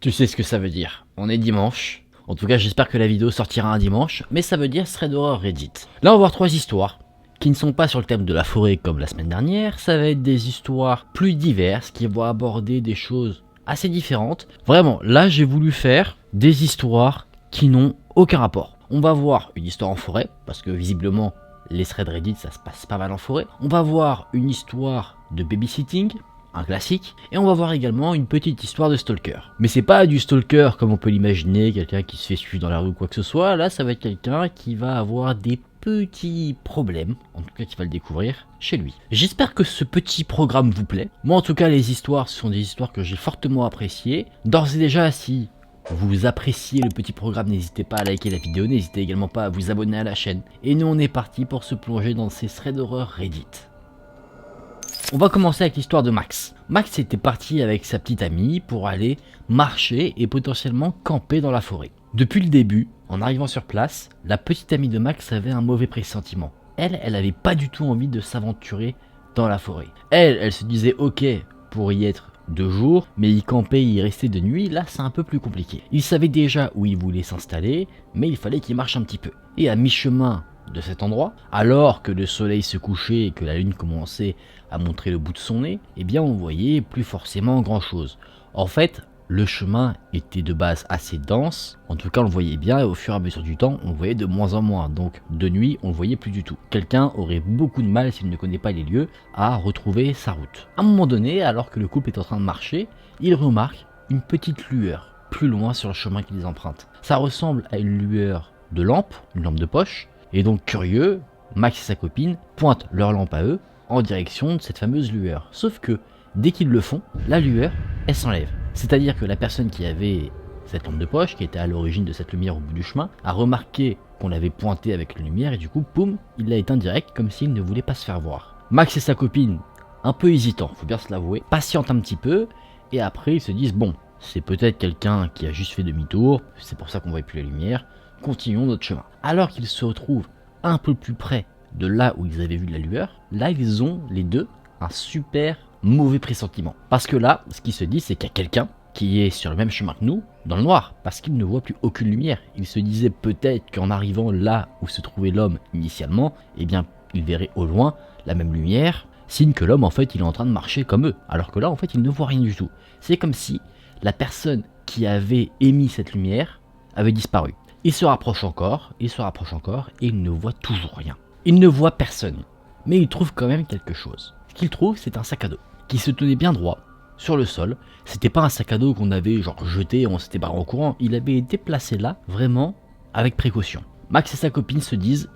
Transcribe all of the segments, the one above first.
Tu sais ce que ça veut dire. On est dimanche. En tout cas, j'espère que la vidéo sortira un dimanche, mais ça veut dire thread d'horreur Reddit. Là, on va voir 3 histoires qui ne sont pas sur le thème de la forêt comme la semaine dernière. Ça va être des histoires plus diverses qui vont aborder des choses assez différentes. Vraiment, là, j'ai voulu faire des histoires qui n'ont aucun rapport. On va voir une histoire en forêt, parce que visiblement, les threads Reddit, ça se passe pas mal en forêt. On va voir une histoire de babysitting, un classique, et on va voir également une petite histoire de stalker. Mais c'est pas du stalker comme on peut l'imaginer, quelqu'un qui se fait suivre dans la rue ou quoi que ce soit. Là, ça va être quelqu'un qui va avoir des petits problèmes, en tout cas qui va le découvrir chez lui. J'espère que ce petit programme vous plaît. Moi, en tout cas, les histoires, ce sont des histoires que j'ai fortement appréciées. D'ores et déjà, si vous appréciez le petit programme, n'hésitez pas à liker la vidéo, n'hésitez également pas à vous abonner à la chaîne. Et nous, on est parti pour se plonger dans ces threads d'horreur Reddit. On va commencer avec l'histoire de Max. Max était parti avec sa petite amie pour aller marcher et potentiellement camper dans la forêt. Depuis le début, en arrivant sur place, la petite amie de Max avait un mauvais pressentiment. Elle avait pas du tout envie de s'aventurer dans la forêt. Elle se disait ok pour y être de jour, mais y camper, y rester de nuit, là c'est un peu plus compliqué. Il savait déjà où il voulait s'installer, mais il fallait qu'il marche un petit peu. Et à mi-chemin de cet endroit, alors que le soleil se couchait et que la lune commençait à montrer le bout de son nez, eh bien on voyait plus forcément grand chose. En fait, le chemin était de base assez dense, en tout cas on le voyait bien et au fur et à mesure du temps on le voyait de moins en moins, donc de nuit on le voyait plus du tout. Quelqu'un aurait beaucoup de mal s'il ne connaît pas les lieux à retrouver sa route. À un moment donné, alors que le couple est en train de marcher, il remarque une petite lueur plus loin sur le chemin qu'ils empruntent. Ça ressemble à une lueur de lampe, une lampe de poche, et donc curieux, Max et sa copine pointent leur lampe à eux en direction de cette fameuse lueur. Sauf que dès qu'ils le font, la lueur, elle s'enlève. C'est-à-dire que la personne qui avait cette lampe de poche, qui était à l'origine de cette lumière au bout du chemin, a remarqué qu'on l'avait pointée avec la lumière et du coup, poum, il l'a éteint direct comme s'il ne voulait pas se faire voir. Max et sa copine, un peu hésitants, faut bien se l'avouer, patientent un petit peu et après ils se disent bon, c'est peut-être quelqu'un qui a juste fait demi-tour, c'est pour ça qu'on voit plus la lumière, continuons notre chemin. Alors qu'ils se retrouvent un peu plus près de là où ils avaient vu de la lueur, là ils ont les deux un super mauvais pressentiment. Parce que là, ce qui se dit, c'est qu'il y a quelqu'un qui est sur le même chemin que nous, dans le noir, parce qu'il ne voit plus aucune lumière. Il se disait peut-être qu'en arrivant là où se trouvait l'homme initialement, eh bien, il verrait au loin la même lumière, signe que l'homme, en fait, il est en train de marcher comme eux. Alors que là, en fait, il ne voit rien du tout. C'est comme si la personne qui avait émis cette lumière avait disparu. Il se rapproche encore, et il ne voit toujours rien. Il ne voit personne, mais il trouve quand même quelque chose. Ce qu'il trouve, c'est un sac à dos qui se tenait bien droit sur le sol. C'était pas un sac à dos qu'on avait genre jeté et on s'était barré en courant. Il avait été placé là, vraiment, avec précaution. Max et sa copine se disent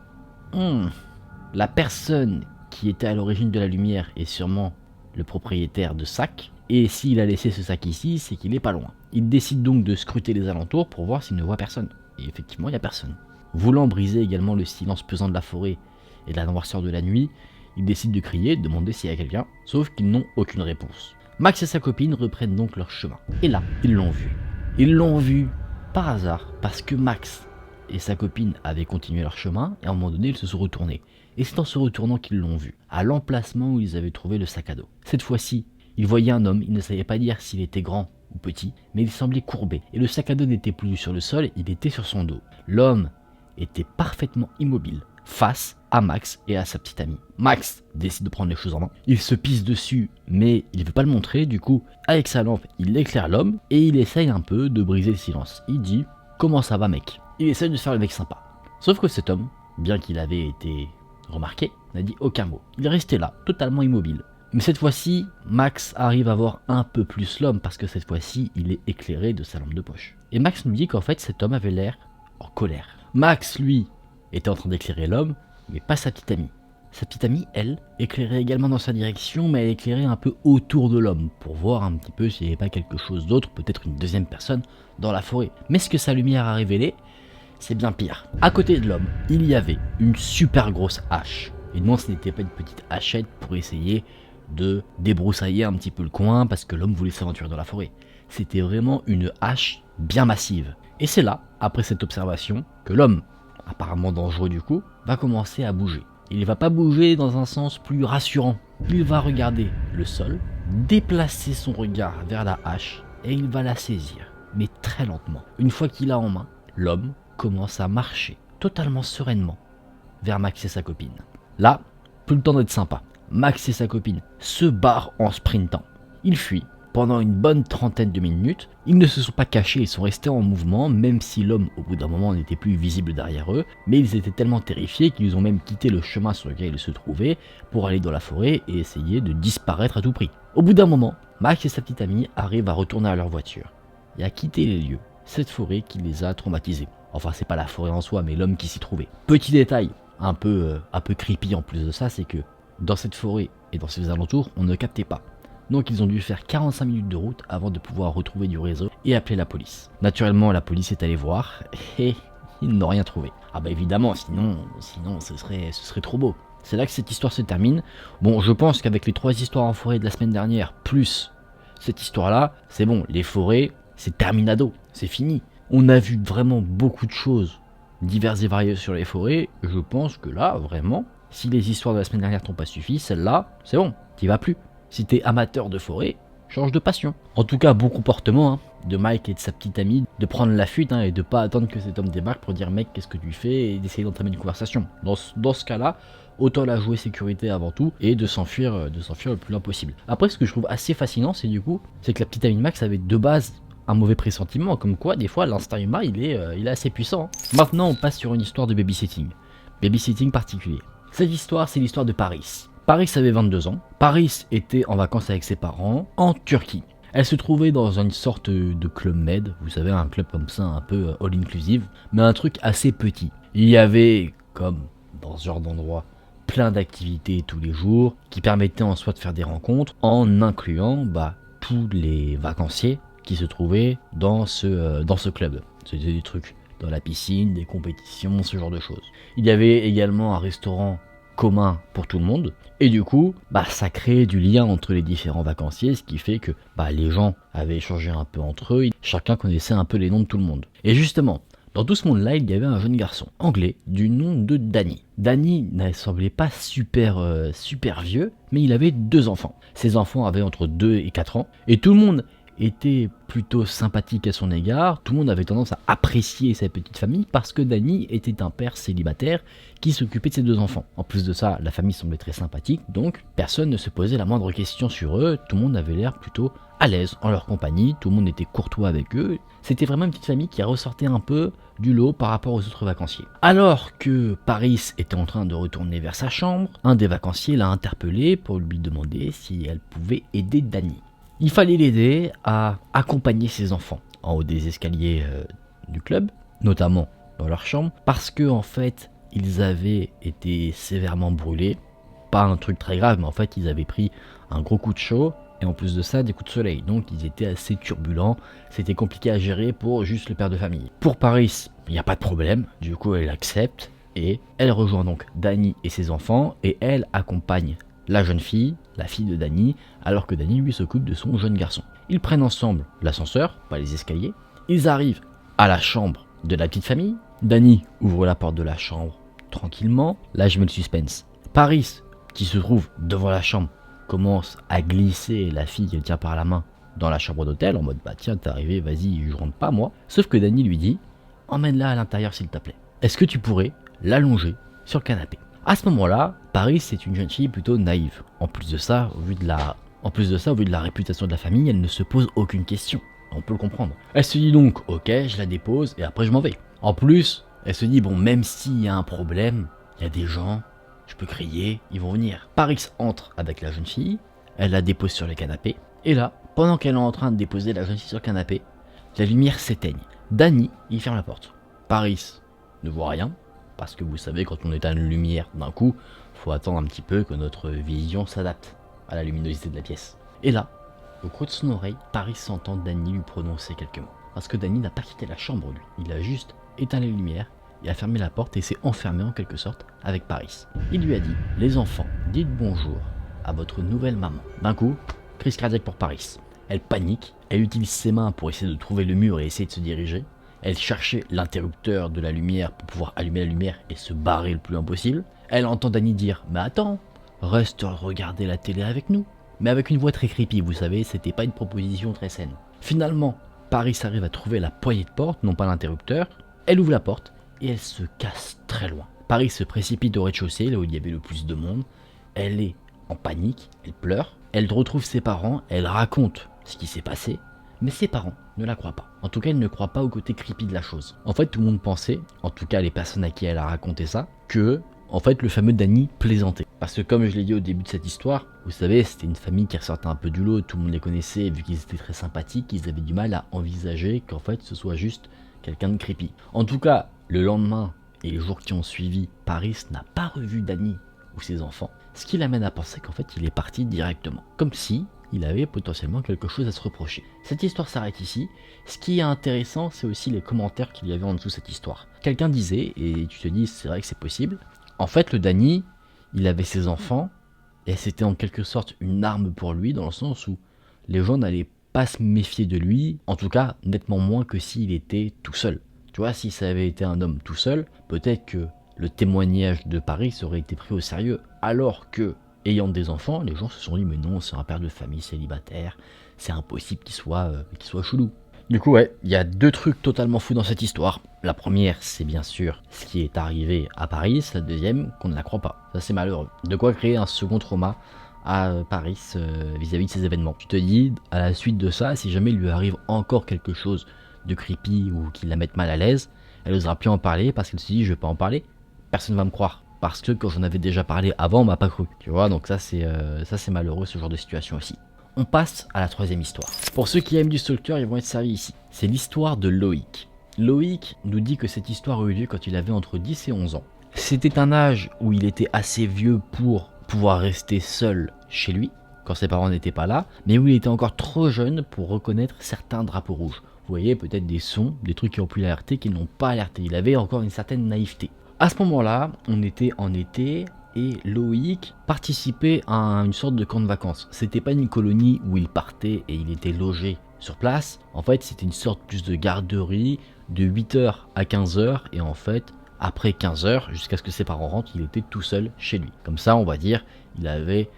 la personne qui était à l'origine de la lumière est sûrement le propriétaire de sac. Et s'il a laissé ce sac ici, c'est qu'il est pas loin. Il décide donc de scruter les alentours pour voir s'il ne voit personne. Et effectivement, il n'y a personne. Voulant briser également le silence pesant de la forêt et de la noirceur de la nuit, ils décident de crier, de demander s'il y a quelqu'un, sauf qu'ils n'ont aucune réponse. Max et sa copine reprennent donc leur chemin. Et là, ils l'ont vu. Ils l'ont vu par hasard, parce que Max et sa copine avaient continué leur chemin, et à un moment donné, ils se sont retournés. Et c'est en se retournant qu'ils l'ont vu, à l'emplacement où ils avaient trouvé le sac à dos. Cette fois-ci, ils voyaient un homme, ils ne savaient pas dire s'il était grand ou petit, mais il semblait courbé. Et le sac à dos n'était plus sur le sol, il était sur son dos. L'homme était parfaitement immobile, face à Max et à sa petite amie. Max décide de prendre les choses en main. Il se pisse dessus, mais il ne veut pas le montrer. Du coup, avec sa lampe, il éclaire l'homme et il essaye un peu de briser le silence. Il dit « Comment ça va, mec ?» Il essaye de se faire le mec sympa. Sauf que cet homme, bien qu'il avait été remarqué, n'a dit aucun mot. Il restait là, totalement immobile. Mais cette fois-ci, Max arrive à voir un peu plus l'homme parce que cette fois-ci, il est éclairé de sa lampe de poche. Et Max nous dit qu'en fait, cet homme avait l'air en colère. Max, lui, était en train d'éclairer l'homme, mais pas sa petite amie. Sa petite amie, elle, éclairait également dans sa direction, mais elle éclairait un peu autour de l'homme, pour voir un petit peu s'il n'y avait pas quelque chose d'autre, peut-être une deuxième personne, dans la forêt. Mais ce que sa lumière a révélé, c'est bien pire. À côté de l'homme, il y avait une super grosse hache. Et non, ce n'était pas une petite hachette pour essayer de débroussailler un petit peu le coin, parce que l'homme voulait s'aventurer dans la forêt. C'était vraiment une hache bien massive. Et c'est là, après cette observation, que l'homme, apparemment dangereux du coup, va commencer à bouger. Il ne va pas bouger dans un sens plus rassurant. Il va regarder le sol, déplacer son regard vers la hache et il va la saisir. mais très lentement. Une fois qu'il a en main, l'homme commence à marcher totalement sereinement vers Max et sa copine. Là, plus le temps d'être sympa. Max et sa copine se barrent en sprintant. Ils fuient pendant une bonne trentaine de minutes. Ils ne se sont pas cachés, ils sont restés en mouvement, même si l'homme au bout d'un moment n'était plus visible derrière eux, mais ils étaient tellement terrifiés qu'ils ont même quitté le chemin sur lequel ils se trouvaient pour aller dans la forêt et essayer de disparaître à tout prix. Au bout d'un moment, Max et sa petite amie arrivent à retourner à leur voiture et à quitter les lieux, cette forêt qui les a traumatisés. Enfin, c'est pas la forêt en soi, mais l'homme qui s'y trouvait. Petit détail, un peu creepy en plus de ça, c'est que dans cette forêt et dans ses alentours, on ne captait pas. Donc ils ont dû faire 45 minutes de route avant de pouvoir retrouver du réseau et appeler la police. Naturellement, la police est allée voir et ils n'ont rien trouvé. Ah bah évidemment, sinon ce serait trop beau. C'est là que cette histoire se termine. Bon, je pense qu'avec les 3 histoires en forêt de la semaine dernière, plus cette histoire-là, c'est bon, les forêts, c'est terminado, c'est fini. On a vu vraiment beaucoup de choses diverses et variées sur les forêts. Je pense que là, vraiment, si les histoires de la semaine dernière t'ont pas suffi, celle-là, c'est bon, t'y vas plus. Si t'es amateur de forêt, change de passion. En tout cas, bon comportement de Mike et de sa petite amie, de prendre la fuite et de pas attendre que cet homme débarque pour dire mec qu'est-ce que tu fais et d'essayer d'entamer une conversation. Dans ce cas-là, autant la jouer sécurité avant tout et de s'enfuir le plus loin possible. Après, ce que je trouve assez fascinant, c'est que la petite amie de Max avait de base un mauvais pressentiment, comme quoi des fois l'instinct humain il est assez puissant. Maintenant, on passe sur une histoire de babysitting. Babysitting particulier. Cette histoire, c'est l'histoire de Paris. Paris avait 22 ans. Paris était en vacances avec ses parents en Turquie. Elle se trouvait dans une sorte de club med, vous savez, un club comme ça, un peu all-inclusive, mais un truc assez petit. Il y avait, comme dans ce genre d'endroit, plein d'activités tous les jours qui permettaient en soi de faire des rencontres en incluant tous les vacanciers qui se trouvaient dans ce club. C'était des trucs dans la piscine, des compétitions, ce genre de choses. Il y avait également un restaurant commun pour tout le monde et du coup ça créait du lien entre les différents vacanciers, ce qui fait que les gens avaient échangé un peu entre eux, chacun connaissait un peu les noms de tout le monde. Et justement, dans tout ce monde-là, il y avait un jeune garçon anglais du nom de Danny. Danny ne semblait pas super vieux, mais il avait 2 enfants. Ses enfants avaient entre 2 et 4 ans et tout le monde était plutôt sympathique à son égard. Tout le monde avait tendance à apprécier sa petite famille parce que Danny était un père célibataire qui s'occupait de ses 2 enfants. En plus de ça, la famille semblait très sympathique, donc personne ne se posait la moindre question sur eux. Tout le monde avait l'air plutôt à l'aise en leur compagnie, tout le monde était courtois avec eux. C'était vraiment une petite famille qui ressortait un peu du lot par rapport aux autres vacanciers. Alors que Paris était en train de retourner vers sa chambre, un des vacanciers l'a interpellé pour lui demander si elle pouvait aider Danny. Il fallait l'aider à accompagner ses enfants en haut des escaliers du club, notamment dans leur chambre, parce que en fait, ils avaient été sévèrement brûlés. Pas un truc très grave, mais en fait, ils avaient pris un gros coup de chaud et en plus de ça, des coups de soleil. Donc, ils étaient assez turbulents. C'était compliqué à gérer pour juste le père de famille. Pour Paris, il n'y a pas de problème. Du coup, elle accepte et elle rejoint donc Danny et ses enfants et elle accompagne la jeune fille, la fille de Danny, alors que Danny lui s'occupe de son jeune garçon. Ils prennent ensemble l'ascenseur, pas les escaliers. Ils arrivent à la chambre de la petite famille. Danny ouvre la porte de la chambre tranquillement. Là, je mets le suspense. Paris, qui se trouve devant la chambre, commence à glisser la fille qu'elle tient par la main dans la chambre d'hôtel en mode tiens, t'es arrivé, vas-y, je rentre pas moi. Sauf que Danny lui dit emmène-la à l'intérieur s'il te plaît. Est-ce que tu pourrais l'allonger sur le canapé? À ce moment-là, Paris c'est une jeune fille plutôt naïve. En plus de ça, au vu de la réputation de la famille, elle ne se pose aucune question. On peut le comprendre. Elle se dit donc, ok, je la dépose et après je m'en vais. En plus, elle se dit, bon, même s'il y a un problème, il y a des gens, je peux crier, ils vont venir. Paris entre avec la jeune fille, elle la dépose sur le canapé, et là, pendant qu'elle est en train de déposer la jeune fille sur le canapé, la lumière s'éteigne. Danny, il ferme la porte. Paris ne voit rien, parce que vous savez, quand on éteint une lumière d'un coup, faut attendre un petit peu que notre vision s'adapte à la luminosité de la pièce. Et là, au creux de son oreille, Paris s'entend Danny lui prononcer quelques mots. Parce que Danny n'a pas quitté la chambre, lui. Il a juste éteint les lumières, et a fermé la porte et s'est enfermé en quelque sorte avec Paris. Il lui a dit, les enfants, dites bonjour à votre nouvelle maman. D'un coup, crise cardiaque pour Paris. Elle panique, elle utilise ses mains pour essayer de trouver le mur et essayer de se diriger. Elle cherchait l'interrupteur de la lumière pour pouvoir allumer la lumière et se barrer le plus loin possible. Elle entend Danny dire « Mais attends, reste regarder la télé avec nous ». Mais avec une voix très creepy, vous savez, c'était pas une proposition très saine. Finalement, Paris arrive à trouver la poignée de porte, non pas l'interrupteur. Elle ouvre la porte et elle se casse très loin. Paris se précipite au rez-de-chaussée, là où il y avait le plus de monde. Elle est en panique, elle pleure. Elle retrouve ses parents, elle raconte ce qui s'est passé. Mais ses parents ne la croient pas. En tout cas, ils ne croient pas au côté creepy de la chose. En fait, tout le monde pensait, en tout cas les personnes à qui elle a raconté ça, que, en fait, le fameux Danny plaisantait. Parce que comme je l'ai dit au début de cette histoire, vous savez, c'était une famille qui ressortait un peu du lot, tout le monde les connaissait, vu qu'ils étaient très sympathiques, ils avaient du mal à envisager qu'en fait, ce soit juste quelqu'un de creepy. En tout cas, le lendemain et les jours qui ont suivi, Paris n'a pas revu Danny ou ses enfants, ce qui l'amène à penser qu'en fait, il est parti directement. Comme si il avait potentiellement quelque chose à se reprocher. Cette histoire s'arrête ici. Ce qui est intéressant, c'est aussi les commentaires qu'il y avait en dessous de cette histoire. Quelqu'un disait, et tu te dis, c'est vrai que c'est possible, en fait, le Danny, il avait ses enfants, et c'était en quelque sorte une arme pour lui, dans le sens où les gens n'allaient pas se méfier de lui, en tout cas, nettement moins que s'il était tout seul. Tu vois, si ça avait été un homme tout seul, peut-être que le témoignage de Paris aurait été pris au sérieux, alors que, ayant des enfants, les gens se sont dit mais non, c'est un père de famille célibataire, c'est impossible qu'il soit chelou. Du coup ouais, il y a deux trucs totalement fous dans cette histoire. La première, c'est bien sûr ce qui est arrivé à Paris, la deuxième, qu'on ne la croit pas. Ça c'est malheureux. De quoi créer un second trauma à Paris vis-à-vis de ces événements. Tu te dis, à la suite de ça, si jamais il lui arrive encore quelque chose de creepy ou qu'il la mette mal à l'aise, elle n'osera plus en parler parce qu'elle se dit je vais pas en parler, personne va me croire. Parce que quand j'en avais déjà parlé avant, on m'a pas cru. Tu vois, donc ça c'est malheureux ce genre de situation aussi. On passe à la troisième histoire. Pour ceux qui aiment du stalker, ils vont être servis ici. C'est l'histoire de Loïc. Loïc nous dit que cette histoire a eu lieu quand il avait entre 10 et 11 ans. C'était un âge où il était assez vieux pour pouvoir rester seul chez lui, quand ses parents n'étaient pas là, mais où il était encore trop jeune pour reconnaître certains drapeaux rouges. Vous voyez, peut-être des sons, des trucs qui ont pu l'alerter, qui n'ont pas alerté. Il avait encore une certaine naïveté. À ce moment-là, on était en été et Loïc participait à une sorte de camp de vacances. C'était pas une colonie où il partait et il était logé sur place. En fait, c'était une sorte plus de garderie de 8h à 15h et en fait, après 15h, jusqu'à ce que ses parents rentrent, il était tout seul chez lui. Comme ça, on va dire, il avait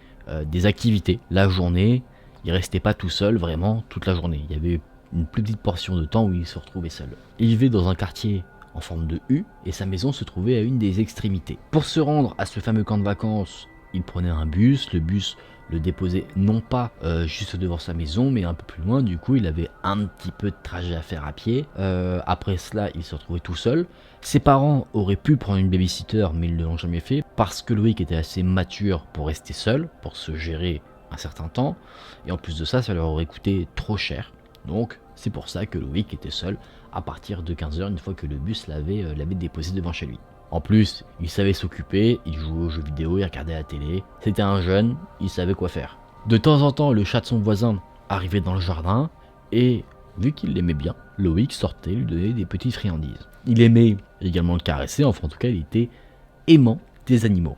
des activités. La journée, il restait pas tout seul vraiment toute la journée. Il y avait une plus petite portion de temps où il se retrouvait seul. Il vivait dans un quartier en forme de U et sa maison se trouvait à une des extrémités. Pour se rendre à ce fameux camp de vacances, il prenait un bus, le bus le déposait non pas juste devant sa maison mais un peu plus loin, du coup il avait un petit peu de trajet à faire à pied. Après cela il se retrouvait tout seul. Ses parents auraient pu prendre une babysitter mais ils ne l'ont jamais fait parce que Loïc était assez mature pour rester seul, pour se gérer un certain temps et en plus de ça, ça leur aurait coûté trop cher. Donc c'est pour ça que Loïc était seul à partir de 15h une fois que le bus l'avait déposé devant chez lui. En plus, il savait s'occuper, il jouait aux jeux vidéo, il regardait la télé. C'était un jeune, il savait quoi faire. De temps en temps, le chat de son voisin arrivait dans le jardin et, vu qu'il l'aimait bien, Loïc sortait lui donnait des petites friandises. Il aimait également le caresser, enfin en tout cas il était aimant des animaux.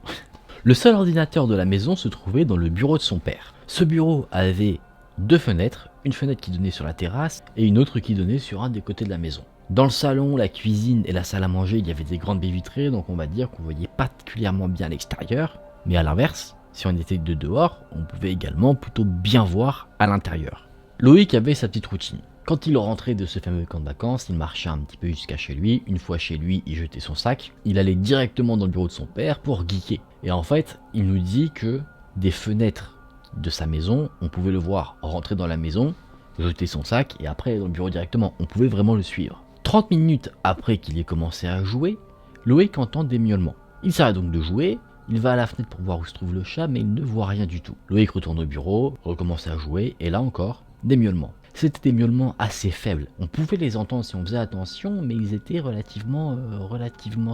Le seul ordinateur de la maison se trouvait dans le bureau de son père. Ce bureau avait deux fenêtres, une fenêtre qui donnait sur la terrasse et une autre qui donnait sur un des côtés de la maison. Dans le salon, la cuisine et la salle à manger, il y avait des grandes baies vitrées, donc on va dire qu'on voyait particulièrement bien l'extérieur. Mais à l'inverse, si on était de dehors, on pouvait également plutôt bien voir à l'intérieur. Loïc avait sa petite routine. Quand il rentrait de ce fameux camp de vacances, il marchait un petit peu jusqu'à chez lui. Une fois chez lui, il jetait son sac. Il allait directement dans le bureau de son père pour geeker. Et en fait, il nous dit que des fenêtres de sa maison, on pouvait le voir rentrer dans la maison, jeter son sac et après dans le bureau directement. On pouvait vraiment le suivre. 30 minutes après qu'il ait commencé à jouer, Loïc entend des miaulements. Il s'arrête donc de jouer, il va à la fenêtre pour voir où se trouve le chat, mais il ne voit rien du tout. Loïc retourne au bureau, recommence à jouer, et là encore, des miaulements. C'était des miaulements assez faibles. On pouvait les entendre si on faisait attention, mais ils étaient relativement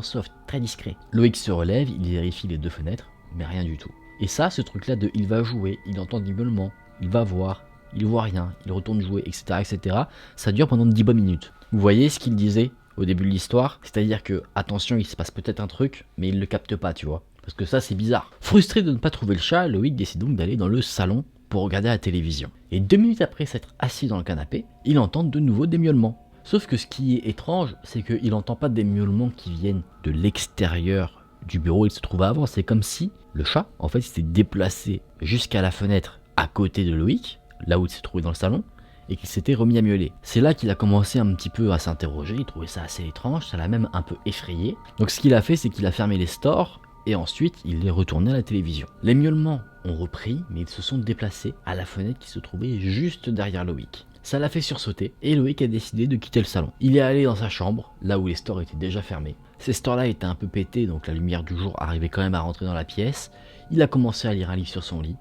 soft, très discrets. Loïc se relève, il vérifie les deux fenêtres, mais rien du tout. Et ça, ce truc-là de il va jouer, il entend des miaulements, il va voir, il voit rien, il retourne jouer, etc., etc., ça dure pendant 10 bonnes minutes. Vous voyez ce qu'il disait au début de l'histoire? C'est-à-dire que, attention, il se passe peut-être un truc, mais il le capte pas, tu vois. Parce que ça, c'est bizarre. Frustré de ne pas trouver le chat, Loïc décide donc d'aller dans le salon pour regarder la télévision. Et 2 minutes après s'être assis dans le canapé, il entend de nouveau des miaulements. Sauf que ce qui est étrange, c'est qu'il n'entend pas des miaulements qui viennent de l'extérieur du bureau où il se trouvait avant. C'est comme si le chat, en fait, s'était déplacé jusqu'à la fenêtre à côté de Loïc, là où il se trouvait dans le salon, et qu'il s'était remis à miauler. C'est là qu'il a commencé un petit peu à s'interroger, il trouvait ça assez étrange, ça l'a même un peu effrayé. Donc ce qu'il a fait, c'est qu'il a fermé les stores et ensuite il est retourné à la télévision. Les miaulements ont repris, mais ils se sont déplacés à la fenêtre qui se trouvait juste derrière Loïc. Ça l'a fait sursauter et Loïc a décidé de quitter le salon. Il est allé dans sa chambre, là où les stores étaient déjà fermés. Ces stores-là étaient un peu pétés, donc la lumière du jour arrivait quand même à rentrer dans la pièce. Il a commencé à lire un livre sur son lit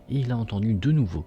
et il a entendu de nouveau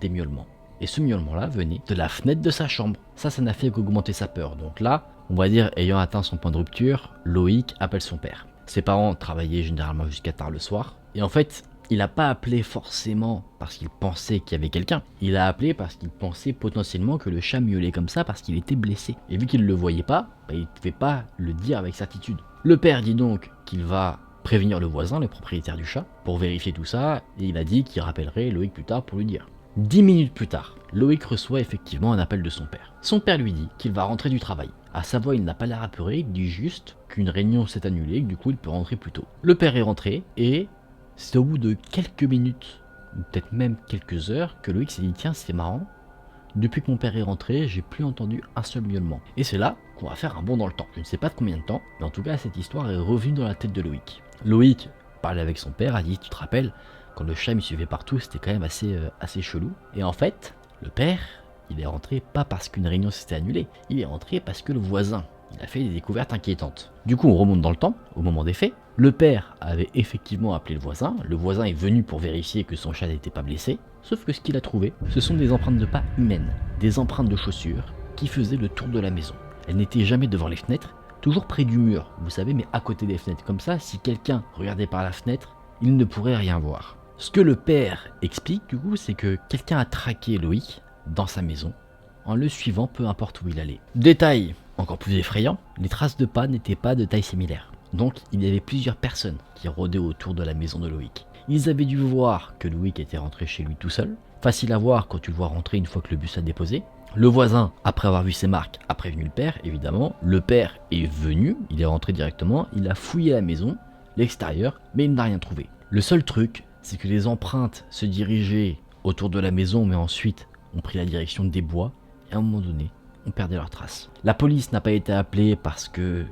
des miaulements. Et ce miaulement-là venait de la fenêtre de sa chambre. Ça n'a fait qu'augmenter sa peur. Donc là, on va dire, ayant atteint son point de rupture, Loïc appelle son père. Ses parents travaillaient généralement jusqu'à tard le soir. Et en fait, il n'a pas appelé forcément parce qu'il pensait qu'il y avait quelqu'un. Il a appelé parce qu'il pensait potentiellement que le chat miaulait comme ça parce qu'il était blessé. Et vu qu'il ne le voyait pas, il ne pouvait pas le dire avec certitude. Le père dit donc qu'il va prévenir le voisin, le propriétaire du chat, pour vérifier tout ça. Et il a dit qu'il rappellerait Loïc plus tard pour lui dire. 10 minutes plus tard, Loïc reçoit effectivement un appel de son père. Son père lui dit qu'il va rentrer du travail. À sa voix, il n'a pas l'air apeuré, il dit juste qu'une réunion s'est annulée et que du coup il peut rentrer plus tôt. Le père est rentré et c'est au bout de quelques minutes, ou peut-être même quelques heures, que Loïc s'est dit tiens c'est marrant, depuis que mon père est rentré, j'ai plus entendu un seul miaulement. Et c'est là qu'on va faire un bond dans le temps. Je ne sais pas de combien de temps, mais en tout cas cette histoire est revenue dans la tête de Loïc. Loïc parlait avec son père, a dit tu te rappelles, quand le chat me suivait partout, c'était quand même assez chelou. Et en fait, le père, il est rentré pas parce qu'une réunion s'était annulée, il est rentré parce que le voisin, il a fait des découvertes inquiétantes. Du coup, on remonte dans le temps, au moment des faits. Le père avait effectivement appelé le voisin est venu pour vérifier que son chat n'était pas blessé, sauf que ce qu'il a trouvé, ce sont des empreintes de pas humaines, des empreintes de chaussures qui faisaient le tour de la maison. Elles n'étaient jamais devant les fenêtres, toujours près du mur, vous savez, mais à côté des fenêtres. Comme ça, si quelqu'un regardait par la fenêtre, il ne pourrait rien voir. Ce que le père explique du coup, c'est que quelqu'un a traqué Loïc dans sa maison en le suivant peu importe où il allait. Détail encore plus effrayant, les traces de pas n'étaient pas de taille similaire. Donc il y avait plusieurs personnes qui rôdaient autour de la maison de Loïc. Ils avaient dû voir que Loïc était rentré chez lui tout seul. Facile à voir quand tu le vois rentrer une fois que le bus a déposé. Le voisin, après avoir vu ses marques, a prévenu le père, évidemment. Le père est venu, il est rentré directement, il a fouillé la maison, l'extérieur, mais il n'a rien trouvé. Le seul truc, c'est que les empreintes se dirigeaient autour de la maison, mais ensuite ont pris la direction des bois, et à un moment donné, ont perdu leurs traces. La police n'a pas été appelée parce que,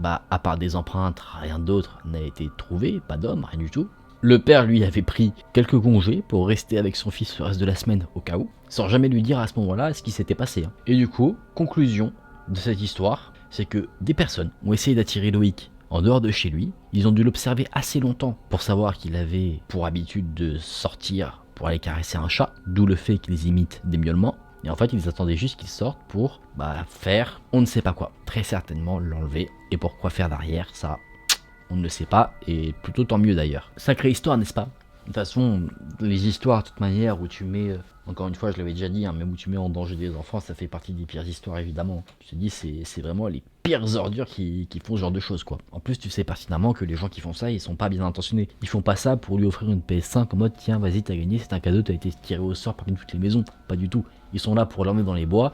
à part des empreintes, rien d'autre n'a été trouvé, pas d'homme, rien du tout. Le père, lui, avait pris quelques congés pour rester avec son fils le reste de la semaine au cas où, sans jamais lui dire à ce moment-là ce qui s'était passé. Et du coup, conclusion de cette histoire, c'est que des personnes ont essayé d'attirer Loïc en dehors de chez lui. Ils ont dû l'observer assez longtemps pour savoir qu'il avait pour habitude de sortir pour aller caresser un chat, d'où le fait qu'ils imitent des miaulements. Et en fait, ils attendaient juste qu'il sorte pour faire on ne sait pas quoi. Très certainement l'enlever. Et pourquoi faire derrière, ça, on ne le sait pas. Et plutôt tant mieux d'ailleurs. Sacrée histoire, n'est-ce pas? De toute façon, les histoires, de toute manière, où tu mets, encore une fois, je l'avais déjà dit, mais où tu mets en danger des enfants, ça fait partie des pires histoires, évidemment. Tu te dis, c'est vraiment les pires ordures qui font ce genre de choses, quoi. En plus, tu sais pertinemment que les gens qui font ça, ils sont pas bien intentionnés. Ils font pas ça pour lui offrir une PS5 en mode, tiens, vas-y, t'as gagné, c'est un cadeau, t'as été tiré au sort parmi toutes les maisons. Pas du tout. Ils sont là pour l'emmener dans les bois,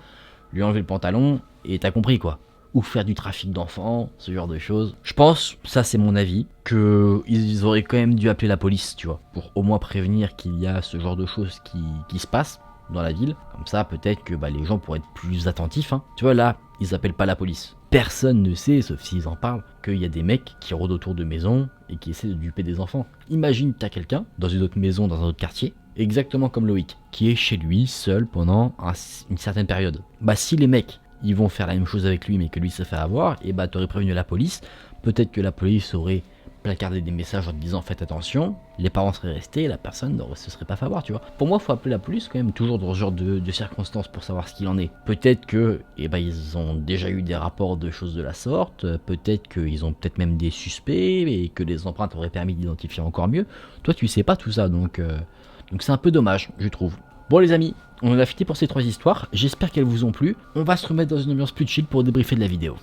lui enlever le pantalon, et t'as compris, quoi. Ou faire du trafic d'enfants, ce genre de choses. Je pense, ça c'est mon avis, qu'ils auraient quand même dû appeler la police, tu vois, pour au moins prévenir qu'il y a ce genre de choses qui se passent dans la ville. Comme ça, peut-être que les gens pourraient être plus attentifs. Tu vois, là, ils appellent pas la police. Personne ne sait, sauf s'ils en parlent, qu'il y a des mecs qui rôdent autour de maisons et qui essaient de duper des enfants. Imagine, t'as quelqu'un dans une autre maison, dans un autre quartier, exactement comme Loïc, qui est chez lui, seul, pendant une certaine période. Si les mecs ils vont faire la même chose avec lui mais que lui se fait avoir, et t'aurais prévenu la police, peut-être que la police aurait placardé des messages en te disant faites attention, les parents seraient restés et la personne ne se serait pas fait avoir, tu vois. Pour moi, il faut appeler la police quand même, toujours dans ce genre de circonstances pour savoir ce qu'il en est. Peut-être que ils ont déjà eu des rapports de choses de la sorte, peut-être qu'ils ont peut-être même des suspects et que les empreintes auraient permis d'identifier encore mieux. Toi, tu sais pas tout ça, donc c'est un peu dommage, je trouve. Bon les amis, on en a fini pour ces 3 histoires, j'espère qu'elles vous ont plu. On va se remettre dans une ambiance plus chill pour débriefer de la vidéo.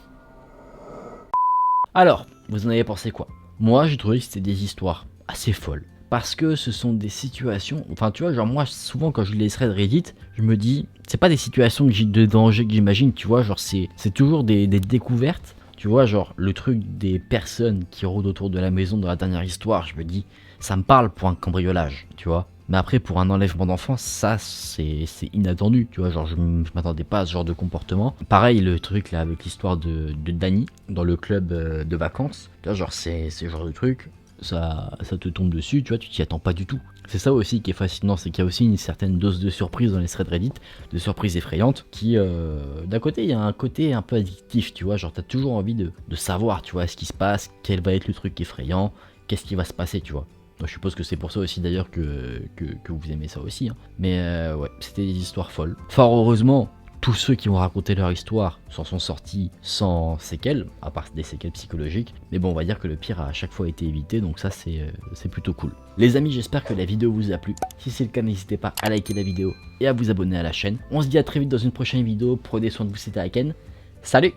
Alors, vous en avez pensé quoi? Moi j'ai trouvé que c'était des histoires assez folles. Parce que ce sont des situations, tu vois, genre moi souvent quand je lis les threads Reddit, je me dis, c'est pas des situations de danger que j'imagine, tu vois, genre c'est toujours des découvertes. Tu vois, genre le truc des personnes qui rôdent autour de la maison dans la dernière histoire, je me dis, ça me parle pour un cambriolage, tu vois. Mais après, pour un enlèvement d'enfant, ça c'est inattendu, tu vois, genre je m'attendais pas à ce genre de comportement. Pareil, le truc là avec l'histoire de Danny dans le club de vacances, tu vois, genre c'est ce genre de truc, ça te tombe dessus, tu vois, tu t'y attends pas du tout. C'est ça aussi qui est fascinant, c'est qu'il y a aussi une certaine dose de surprise dans les threads Reddit, de surprise effrayante, qui, d'un côté, il y a un côté un peu addictif, tu vois, genre t'as toujours envie de savoir, tu vois, ce qui se passe, quel va être le truc effrayant, qu'est-ce qui va se passer, tu vois. Donc, je suppose que c'est pour ça aussi d'ailleurs que vous aimez ça aussi, hein. Mais ouais, c'était des histoires folles. Fort heureusement, tous ceux qui ont raconté leur histoire s'en sont sortis sans séquelles, à part des séquelles psychologiques. Mais bon, on va dire que le pire a à chaque fois été évité, donc ça c'est plutôt cool. Les amis, j'espère que la vidéo vous a plu. Si c'est le cas, n'hésitez pas à liker la vidéo et à vous abonner à la chaîne. On se dit à très vite dans une prochaine vidéo. Prenez soin de vous, c'était Aiken. Salut!